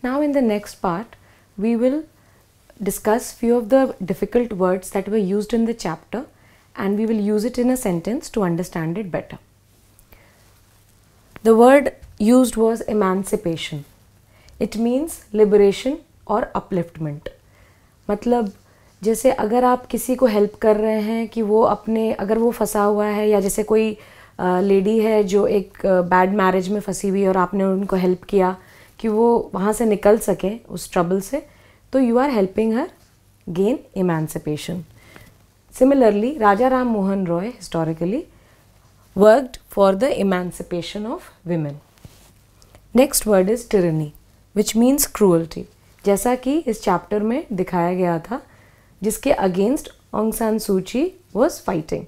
Now in the next part, we will discuss few of the difficult words that were used in the chapter, and we will use it in a sentence to understand it better. The word used was emancipation. It means liberation और upliftment. मतलब जैसे अगर आप किसी को help कर रहे हैं कि वो अपने, अगर वो फंसा हुआ है, या जैसे कोई लेडी है जो एक बैड मैरिज में फंसी हुई है और आपने उनको हेल्प किया कि वो वहाँ से निकल सके उस ट्रबल से, तो you are helping her gain emancipation. Similarly, Raja Ram Mohan Roy historically worked for the emancipation of women. Next word is tyranny, which means cruelty. जैसा कि इस चैप्टर में दिखाया गया था, जिसके against Aung San Suu Kyi was fighting.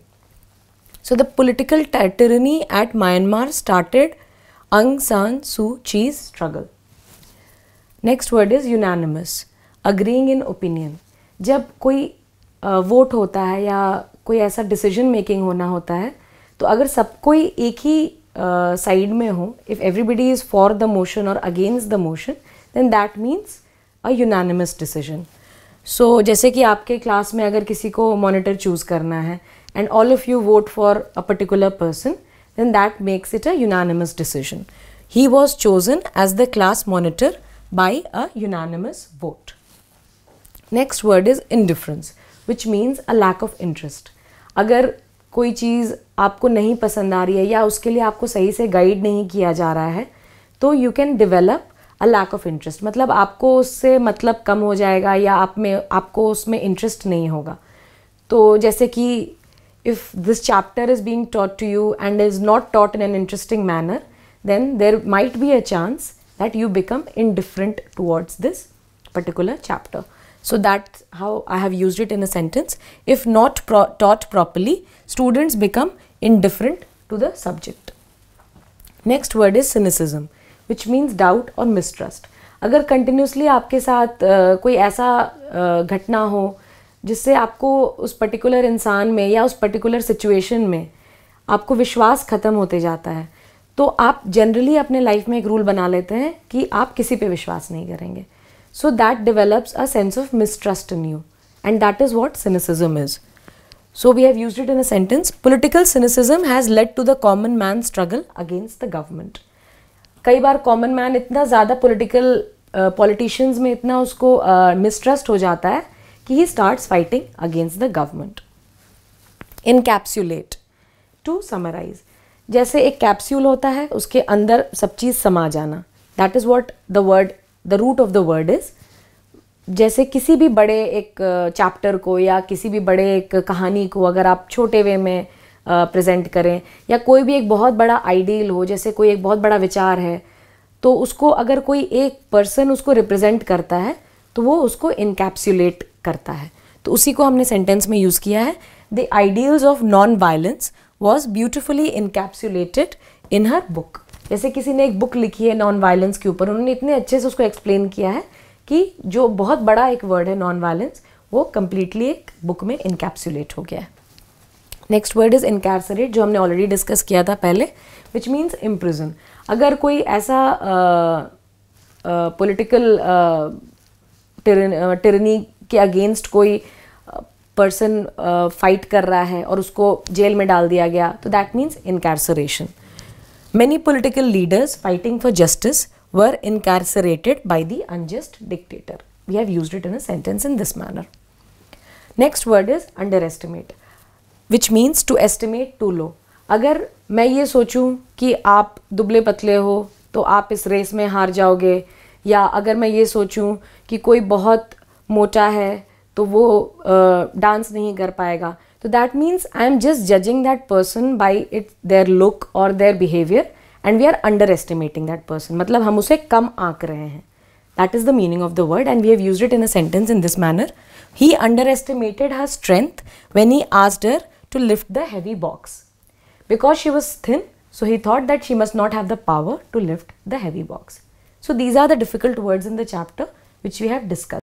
So the political tyranny at Myanmar started Aung San Suu Kyi's struggle. Next word is unanimous, agreeing in opinion. जब कोई वोट होता है या कोई ऐसा डिसीजन मेकिंग होना होता है, तो अगर सब कोई एक ही साइड में हो, if everybody is for the motion और against the motion, then that means a unanimous decision. So जैसे कि आपके क्लास में अगर किसी को मॉनिटर चूज़ करना है and all of you vote for a particular person, then that makes it a unanimous decision. He was chosen as the class monitor by a unanimous vote. Next word is indifference, which means a lack of interest. अगर कोई चीज़ आपको नहीं पसंद आ रही है या उसके लिए आपको सही से गाइड नहीं किया जा रहा है, तो you can develop a lack of interest. मतलब आपको उससे मतलब कम हो जाएगा या आपको उसमें इंटरेस्ट नहीं होगा. तो जैसे कि if this chapter is being taught to you and is not taught in an interesting manner, then there might be a chance that you become indifferent towards this particular chapter. So that's how I have used it in a sentence. If not taught properly, students become indifferent to the subject. Next word is cynicism, which means doubt or mistrust. अगर continuously आपके साथ कोई ऐसा घटना हो जिससे आपको उस particular इंसान में या उस particular situation में आपको विश्वास ख़त्म होते जाता है, तो आप generally अपने life में एक rule बना लेते हैं कि आप किसी पे विश्वास नहीं करेंगे. So that develops a sense of mistrust in you, and that is what cynicism is. So we have used it in a sentence. Political cynicism has led to the common man's struggle against the government. कई बार common man इतना ज़्यादा politicians में इतना उसको mistrust हो जाता है कि he starts fighting against the government. Encapsulate, to summarize. जैसे एक capsule होता है, उसके अंदर सब चीज़ समा जाना. That is what the root of the word is. जैसे किसी भी बड़े एक चैप्टर को या किसी भी बड़े एक कहानी को अगर आप छोटे वे में प्रेजेंट करें, या कोई भी एक बहुत बड़ा आइडियल हो, जैसे कोई एक बहुत बड़ा विचार है, तो उसको अगर कोई एक पर्सन उसको रिप्रेजेंट करता है तो वो उसको इनकैप्सुलेट करता है. तो उसी को हमने सेंटेंस में यूज़ किया है. The ideals of non violence was beautifully encapsulated in her book. जैसे किसी ने एक बुक लिखी है नॉन वायलेंस के ऊपर, उन्होंने इतने अच्छे से उसको एक्सप्लेन किया है कि जो बहुत बड़ा एक वर्ड है नॉन वायलेंस, वो कम्प्लीटली एक बुक में इनकैप्सुलेट हो गया है. नेक्स्ट वर्ड इज़ इनकैर्सरेट, जो हमने ऑलरेडी डिस्कस किया था पहले, विच मीन्स इम्प्रिजन. अगर कोई ऐसा पॉलिटिकल टिरनी के अगेंस्ट कोई पर्सन फाइट कर रहा है और उसको जेल में डाल दिया गया, तो that means incarceration. Many political leaders fighting for justice were incarcerated by the unjust dictator. We have used it in a sentence in this manner. Next word is underestimate, which means to estimate too low. अगर मैं ये सोचूं कि आप दुबले पतले हो तो आप इस रेस में हार जाओगे, या अगर मैं ये सोचूं कि कोई बहुत मोटा है तो वो डांस नहीं कर पाएगा, so that means I am just judging that person by their look or their behavior, and we are underestimating that person. मतलब हम उसे कम आंक रहे हैं. That is the meaning of the word, and we have used it in a sentence in this manner. He underestimated her strength when he asked her to lift the heavy box. Because she was thin, so he thought that she must not have the power to lift the heavy box. So these are the difficult words in the chapter which we have discussed.